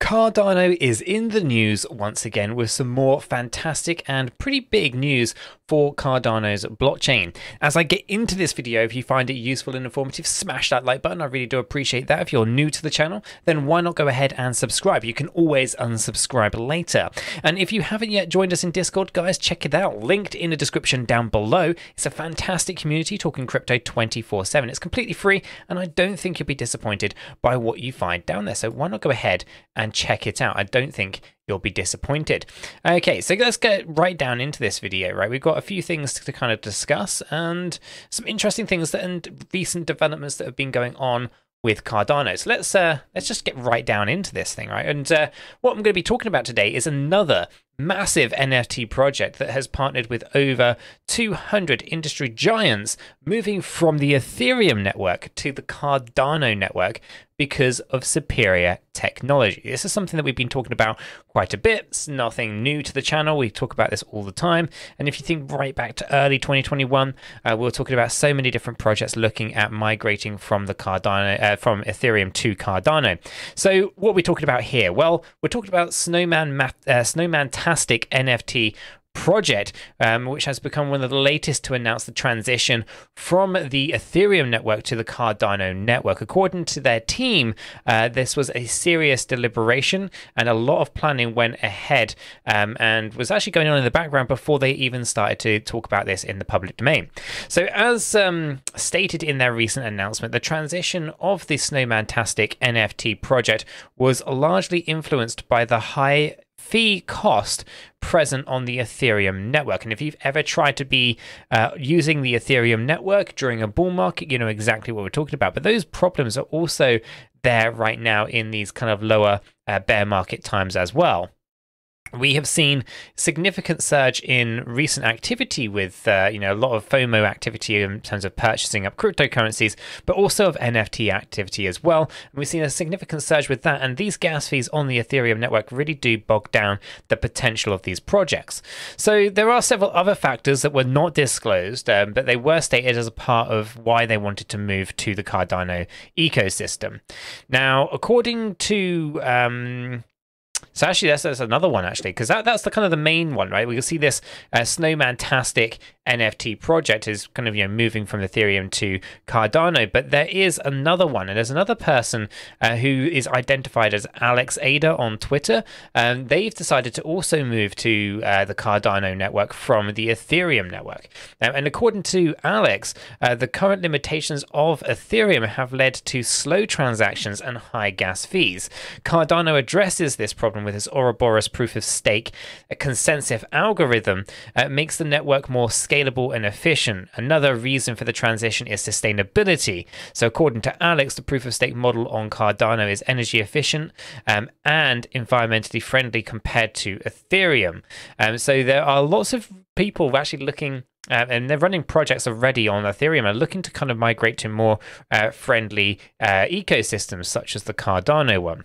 Cardano is in the news once again with some more fantastic and pretty big news for Cardano's blockchain. As I get into this video, if you find it useful and informative, smash that like button. I really do appreciate that. If you're new to the channel, then why not go ahead and subscribe? You can always unsubscribe later. And if you haven't yet joined us in Discord, guys, check it out. Linked in the description down below. It's a fantastic community talking crypto 24/7. It's completely free, and I don't think you'll be disappointed by what you find down there. So why not go ahead and check it out? I don't think you'll be disappointed. Okay, so let's get right down into this video, right? We've got a few things to kind of discuss and some interesting things and recent developments that have been going on with Cardano. So let's just get right down into this thing, right? And what I'm going to be talking about today is another massive NFT project that has partnered with over 200 industry giants, moving from the Ethereum network to the Cardano network because of superior technology. This is something that we've been talking about quite a bit. It's nothing new to the channel. We talk about this all the time. And if you think right back to early 2021, we were talking about so many different projects looking at migrating from the Cardano, from Ethereum to Cardano. So what are we talking about here? Well, we're talking about Snowmantastic NFT project, which has become one of the latest to announce the transition from the Ethereum network to the Cardano network. According to their team, this was a serious deliberation and a lot of planning went ahead and was actually going on in the background before they even started to talk about this in the public domain. So as stated in their recent announcement, the transition of the Snowmantastic NFT project was largely influenced by the high fee cost present on the Ethereum network. And if you've ever tried to be using the Ethereum network during a bull market, you know exactly what we're talking about. But those problems are also there right now in these kind of lower bear market times as well. We have seen significant surge in recent activity with, a lot of FOMO activity in terms of purchasing up cryptocurrencies, but also of NFT activity as well. And we've seen a significant surge with that. And these gas fees on the Ethereum network really do bog down the potential of these projects. So there are several other factors that were not disclosed, but they were stated as a part of why they wanted to move to the Cardano ecosystem. Now, according to so actually, that's another one, actually, because that's the kind of the main one, right? We can see this Snowmantastic NFT project is kind of, moving from Ethereum to Cardano, but there is another one, and there's another person who is identified as 𝗕𝗓𝗪 on Twitter. They've decided to also move to the Cardano network from the Ethereum network. And according to Alex, the current limitations of Ethereum have led to slow transactions and high gas fees. Cardano addresses this problem with its Ouroboros proof of stake. A consensus algorithm makes the network more scalable and efficient. Another reason for the transition is sustainability. So according to Alex, the proof of stake model on Cardano is energy efficient and environmentally friendly compared to Ethereum. So there are lots of people actually looking and they're running projects already on Ethereum and looking to kind of migrate to more friendly ecosystems such as the Cardano one.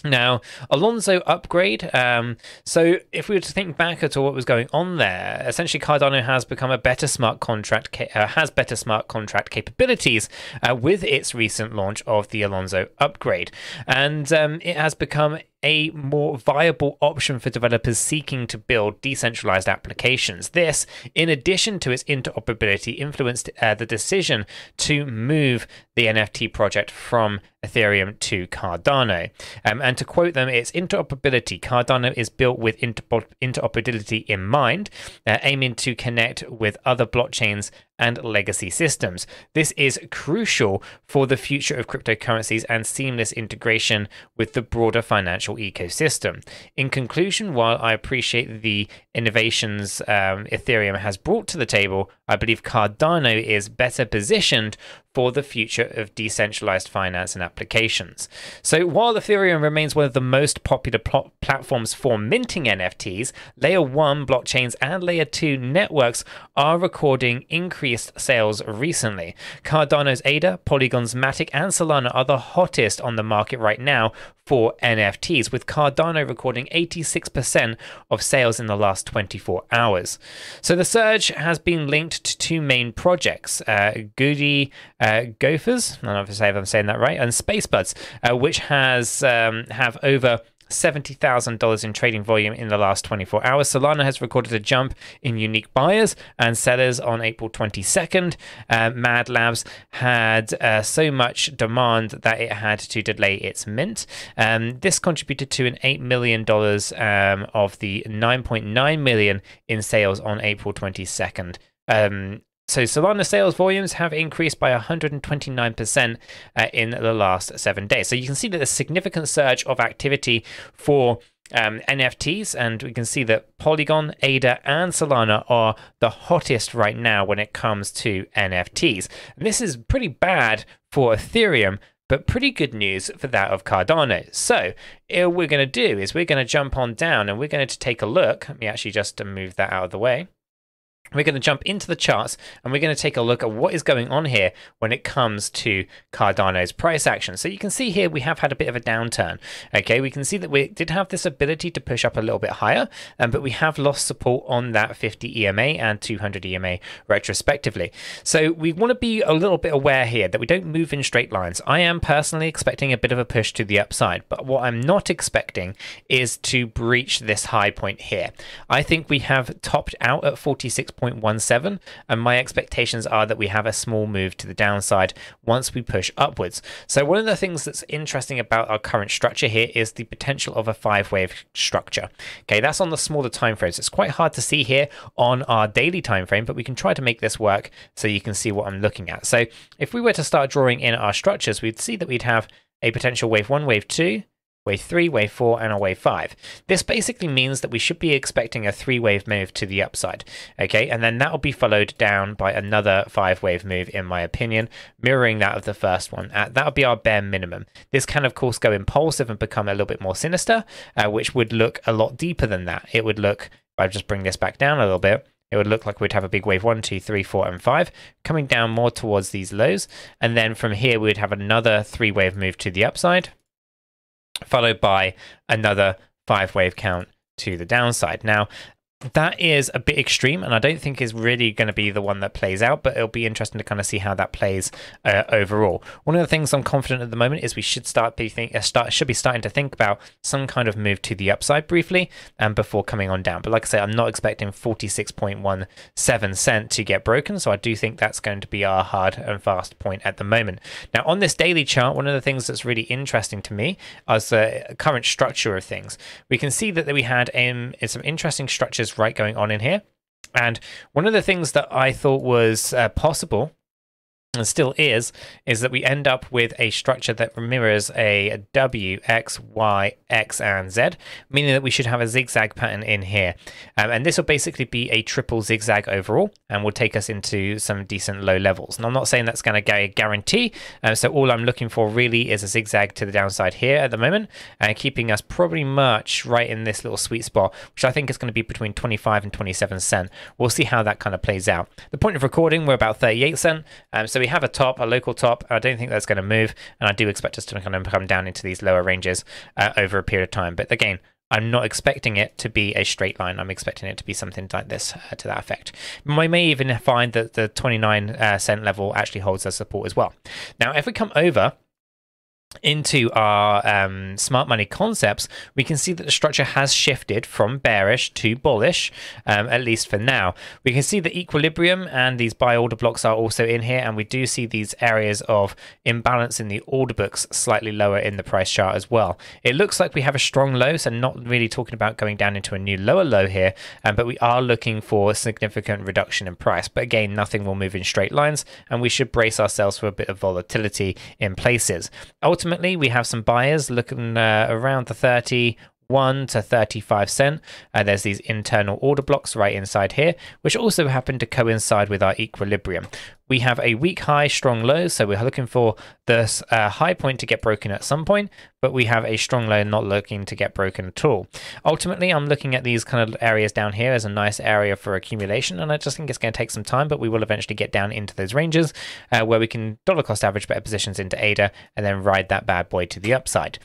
Now, 𝗕𝗓𝗪𝗔𝗥𝗡. So if we were to think back to what was going on there, essentially Cardano has become a better smart contract, capabilities with its recent launch of the 𝗕𝗓𝗪𝗔𝗥𝗡, and it has become a more viable option for developers seeking to build decentralized applications. This, in addition to its interoperability, influenced the decision to move the NFT project from Ethereum to Cardano. And to quote them, it's interoperability. Cardano is built with interoperability in mind, aiming to connect with other blockchains and legacy systems. This is crucial for the future of cryptocurrencies and seamless integration with the broader financial ecosystem. In conclusion, while I appreciate the innovations Ethereum has brought to the table, I believe Cardano is better positioned for the future of decentralized finance and applications. So while Ethereum remains one of the most popular platforms for minting NFTs, Layer 1 blockchains and Layer 2 networks are recording increased sales recently. Cardano's ADA, Polygon's Matic, and Solana are the hottest on the market right now for NFTs, with Cardano recording 86% of sales in the last 24 hours. So the surge has been linked to two main projects, 𝗕𝗓𝗪𝗔𝗥𝗡, I don't know if I'm saying that right, and SpaceBuds, which have over $70,000 in trading volume in the last 24 hours. Solana has recorded a jump in unique buyers and sellers on April 22nd. Mad Labs had so much demand that it had to delay its mint. This contributed to an $8 million of the 9.9 million in sales on April 22nd. So Solana sales volumes have increased by 129% in the last 7 days. So you can see that there's a significant surge of activity for NFTs, and we can see that Polygon, ADA, and Solana are the hottest right now when it comes to NFTs. And this is pretty bad for Ethereum, but pretty good news for that of Cardano. So what we're going to do is we're going to jump on down and we're going to take a look. Let me actually just move that out of the way. We're going to jump into the charts and we're going to take a look at what is going on here when it comes to Cardano's price action. So you can see here we have had a bit of a downturn. Okay, we can see that we did have this ability to push up a little bit higher, but we have lost support on that 50 EMA and 200 EMA retrospectively. So we want to be a little bit aware here that we don't move in straight lines. I am personally expecting a bit of a push to the upside, but what I'm not expecting is to breach this high point here. I think we have topped out at 46.17, and my expectations are that we have a small move to the downside once we push upwards. So one of the things that's interesting about our current structure here is the potential of a 5-wave structure. Okay, that's on the smaller time frames. It's quite hard to see here on our daily time frame, but we can try to make this work so you can see what I'm looking at. So if we were to start drawing in our structures, we'd see that we'd have a potential wave 1, wave 2, wave 3, wave 4, and a wave 5. This basically means that we should be expecting a 3-wave move to the upside, okay? And then that will be followed down by another 5-wave move, in my opinion, mirroring that of the first one. That would be our bare minimum. This can, of course, go impulsive and become a little bit more sinister, which would look a lot deeper than that. It would look, if I just bring this back down a little bit, it would look like we'd have a big wave 1, 2, 3, 4, and 5 coming down more towards these lows. And then from here, we'd have another 3-wave move to the upside, followed by another 5-wave count to the downside. Now, that is a bit extreme, and I don't think is really going to be the one that plays out, but it'll be interesting to kind of see how that plays overall. One of the things I'm confident at the moment is we should be starting to think about some kind of move to the upside briefly and before coming on down. But like I say, I'm not expecting 46.17 cent to get broken, so I do think that's going to be our hard and fast point at the moment. Now, on this daily chart, one of the things that's really interesting to me is the current structure of things. We can see that we had some interesting structures right going on in here, and one of the things that I thought was possible and still is that we end up with a structure that mirrors a W, X, Y, X, and Z, meaning that we should have a zigzag pattern in here. And this will basically be a triple zigzag overall and will take us into some decent low levels. And I'm not saying that's going to guarantee, so all I'm looking for really is a zigzag to the downside here at the moment, keeping us probably much right in this little sweet spot, which I think is going to be between 25 and 27 cent. We'll see how that kind of plays out. The point of recording, we're about 38 cent, so we have a top, a local top. I don't think that's going to move, and I do expect us to kind of come down into these lower ranges over a period of time. But again, I'm not expecting it to be a straight line. I'm expecting it to be something like this to that effect. We may even find that the 29 cent level actually holds as support as well. Now, if we come over into our smart money concepts, we can see that the structure has shifted from bearish to bullish, at least for now. We can see the equilibrium and these buy order blocks are also in here, and we do see these areas of imbalance in the order books slightly lower in the price chart as well. It looks like we have a strong low, so not really talking about going down into a new lower low here, but we are looking for a significant reduction in price. But again, nothing will move in straight lines, and we should brace ourselves for a bit of volatility in places. Ultimately, we have some buyers looking around the 31 to 35 cent. There's these internal order blocks right inside here, which also happen to coincide with our equilibrium. We have a weak high, strong low, so we're looking for this high point to get broken at some point, but we have a strong low not looking to get broken at all. Ultimately, I'm looking at these kind of areas down here as a nice area for accumulation, and I just think it's going to take some time, but we will eventually get down into those ranges where we can dollar cost average better positions into ADA and then ride that bad boy to the upside.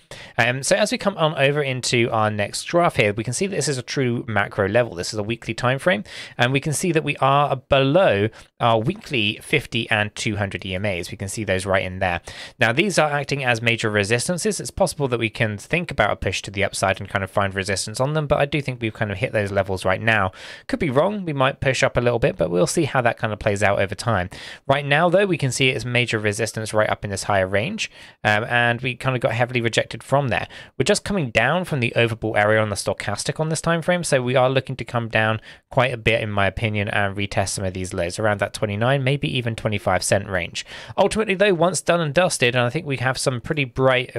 So as we come on over into our next graph here, we can see that this is a true macro level. This is a weekly time frame, and we can see that we are below are weekly 50 and 200 EMAs. We can see those right in there. Now, these are acting as major resistances. It's possible that we can think about a push to the upside and kind of find resistance on them, but I do think we've kind of hit those levels right now. Could be wrong. We might push up a little bit, but we'll see how that kind of plays out over time. Right now, though, we can see it's major resistance right up in this higher range, and we kind of got heavily rejected from there. We're just coming down from the overbought area on the stochastic on this time frame, so we are looking to come down quite a bit, in my opinion, and retest some of these lows around that 29, maybe even 25-cent range. Ultimately, though, once done and dusted, and I think we have some pretty bright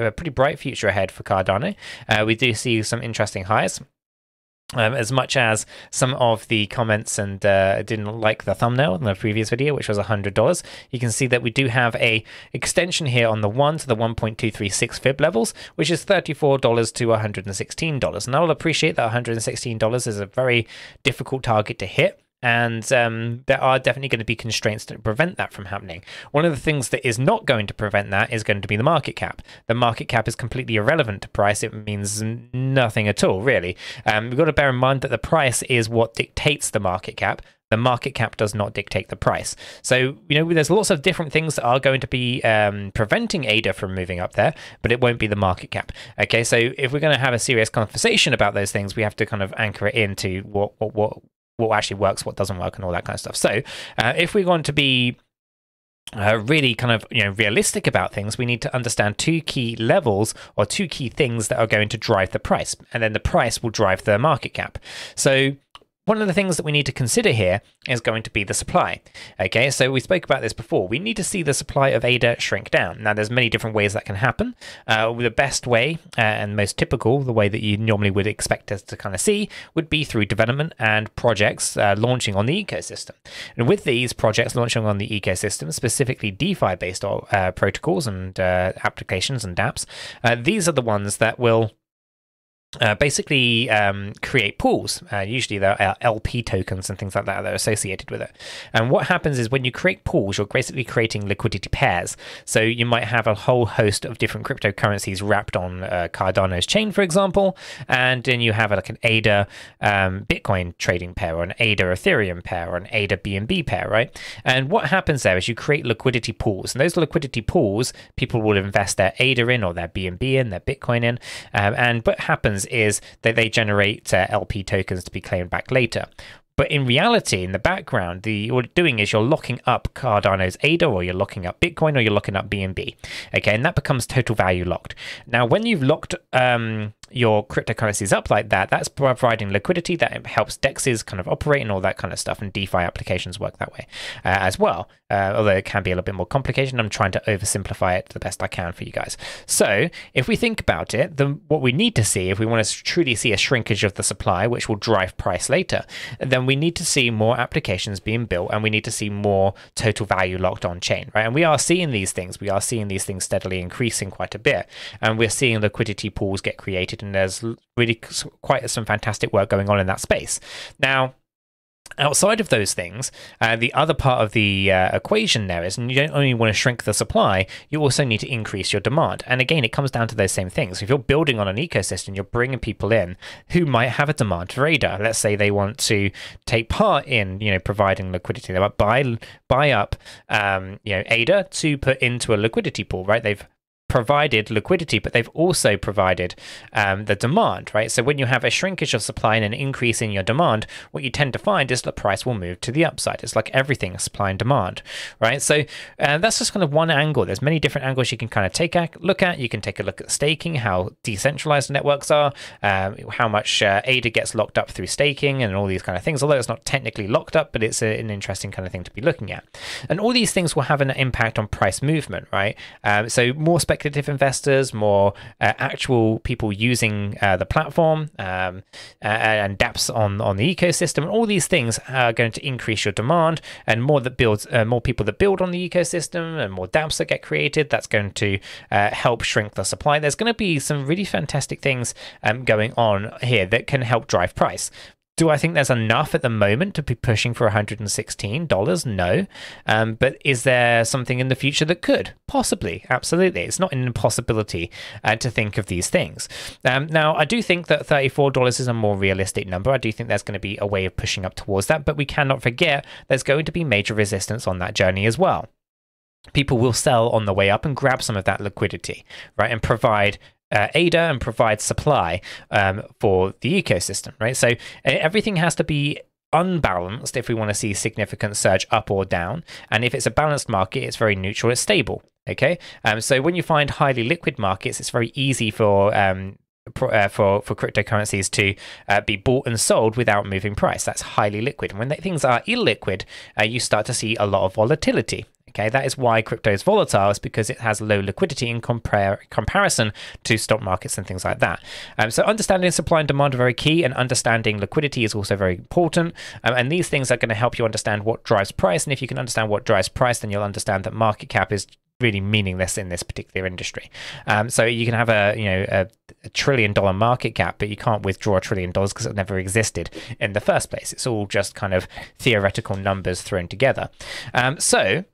future ahead for Cardano. We do see some interesting highs. As much as some of the comments and didn't like the thumbnail in the previous video, which was $100, you can see that we do have a extension here on the 1 to the 1.236 fib levels, which is $34 to $116. And I'll appreciate that $116 is a very difficult target to hit. And there are definitely going to be constraints to prevent that from happening. One of the things that is not going to prevent that is going to be the market cap. The market cap is completely irrelevant to price. It means nothing at all, really. We've got to bear in mind that the price is what dictates the market cap. The market cap does not dictate the price. So, there's lots of different things that are going to be preventing ADA from moving up there, but it won't be the market cap. Okay, so if we're going to have a serious conversation about those things, we have to kind of anchor it into what actually works, what doesn't work, and all that kind of stuff. So if we want to be really kind of realistic about things, we need to understand two key levels or two key things that are going to drive the price, and then the price will drive the market cap. So one of the things that we need to consider here is going to be the supply. Okay, so we spoke about this before. We need to see the supply of ADA shrink down. Now, there's many different ways that can happen. The best way and most typical, the way that you normally would expect us to kind of see, would be through development and projects launching on the ecosystem. And with these projects launching on the ecosystem, specifically DeFi-based protocols and applications and dApps, these are the ones that will basically create pools. Usually there are LP tokens and things like that that are associated with it. And what happens is when you create pools, you're basically creating liquidity pairs. So you might have a whole host of different cryptocurrencies wrapped on Cardano's chain, for example, and then you have like an ADA Bitcoin trading pair, or an ADA Ethereum pair, or an ADA BNB pair, right? And what happens there is you create liquidity pools, and those liquidity pools, people will invest their ADA in, or their BNB in, their Bitcoin in, and what happens is that they generate LP tokens to be claimed back later. But in reality, in the background, what you're doing is you're locking up Cardano's ADA, or you're locking up Bitcoin, or you're locking up BNB. Okay, and that becomes total value locked. Now, when you've locked your cryptocurrencies up like that, that's providing liquidity that helps DEXs kind of operate and all that kind of stuff, and DeFi applications work that way as well. Although it can be a little bit more complicated, I'm trying to oversimplify it the best I can for you guys. So if we think about it, what we need to see, if we want to truly see a shrinkage of the supply, which will drive price later, then we need to see more applications being built, and we need to see more total value locked on chain, right? And we are seeing these things. We are seeing these things steadily increasing quite a bit, and we're seeing liquidity pools get created, and there's really quite some fantastic work going on in that space. Now, outside of those things, the other part of the equation there is, and you don't only want to shrink the supply, you also need to increase your demand. And again, it comes down to those same things. If you're building on an ecosystem, you're bringing people in who might have a demand for ADA. Let's say they want to take part in, providing liquidity. They might buy up, ADA to put into a liquidity pool, right? They've provided liquidity, but they've also provided the demand, right? So when you have a shrinkage of supply and an increase in your demand, what you tend to find is the price will move to the upside. It's like everything, supply and demand, right? So that's just kind of one angle. There's many different angles you can kind of take a look at. You can take a look at staking, how decentralized networks are, how much ADA gets locked up through staking, and all these kind of things, although it's not technically locked up, but it's an interesting kind of thing to be looking at. And all these things will have an impact on price movement, right? So more speculative investors, more actual people using the platform, and dApps on the ecosystem, and all these things are going to increase your demand, and more people that build on the ecosystem, and more dApps that get created. That's going to help shrink the supply. There's going to be some really fantastic things going on here that can help drive price. Do I think there's enough at the moment to be pushing for $116? No. But is there something in the future that could? Possibly. Absolutely. It's not an impossibility to think of these things. Now, I do think that $34 is a more realistic number. I do think there's going to be a way of pushing up towards that, but we cannot forget there's going to be major resistance on that journey as well. People will sell on the way up and grab some of that liquidity, right, and provide ADA and provide supply for the ecosystem, right? So everything has to be unbalanced if we want to see significant surge up or down. And if it's a balanced market, it's very neutral, it's stable, okay? So when you find highly liquid markets, it's very easy for cryptocurrencies to be bought and sold without moving price. That's highly liquid. And when things are illiquid, you start to see a lot of volatility. Okay, that is why crypto is volatile, is because it has low liquidity in comparison to stock markets and things like that. So understanding supply and demand are very key, and understanding liquidity is also very important. And these things are going to help you understand what drives price. And if you can understand what drives price, then you'll understand that market cap is really meaningless in this particular industry. So you can have a $1 trillion market cap, but you can't withdraw $1 trillion because it never existed in the first place. It's all just kind of theoretical numbers thrown together. So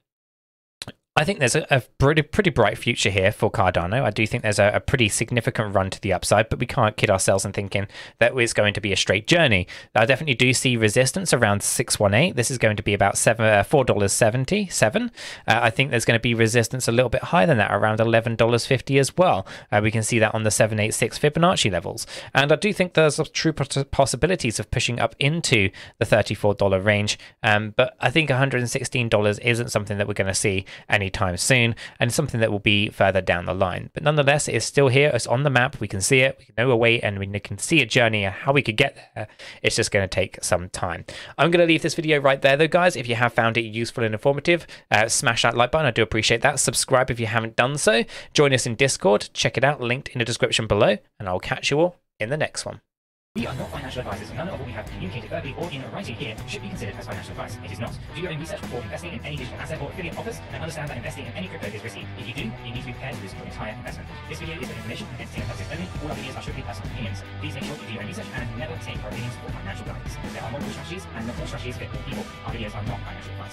I think there's a pretty bright future here for Cardano. I do think there's a pretty significant run to the upside, but we can't kid ourselves in thinking that it's going to be a straight journey. I definitely do see resistance around 618. This is going to be about $4.77. I think there's going to be resistance a little bit higher than that, around $11.50 as well. We can see that on the 786 Fibonacci levels. And I do think there's true possibilities of pushing up into the $34 range. But I think $116 isn't something that we're going to see anytime soon, and something that will be further down the line. But nonetheless, it's still here. It's on the map. We can see it. We know a way, and we can see a journey and how we could get there. It's just going to take some time. I'm going to leave this video right there, though, guys. If you have found it useful and informative, smash that like button. I do appreciate that. Subscribe if you haven't done so. Join us in Discord. Check it out. Linked in the description below, and I'll catch you all in the next one. We are not financial advisors, and none of what we have communicated verbally or in writing here should be considered as financial advice. It is not. Do your own research before investing in any digital asset or affiliate offers, and understand that investing in any crypto is risky. If you do, you need to be prepared to lose your entire investment. This video is for information and entertainment purposes only. All our videos are strictly personal opinions. Please make sure you do your own research and never take our opinions for financial guidance. There are multiple strategies, and not all strategies fit all people. Our videos are not financial advice.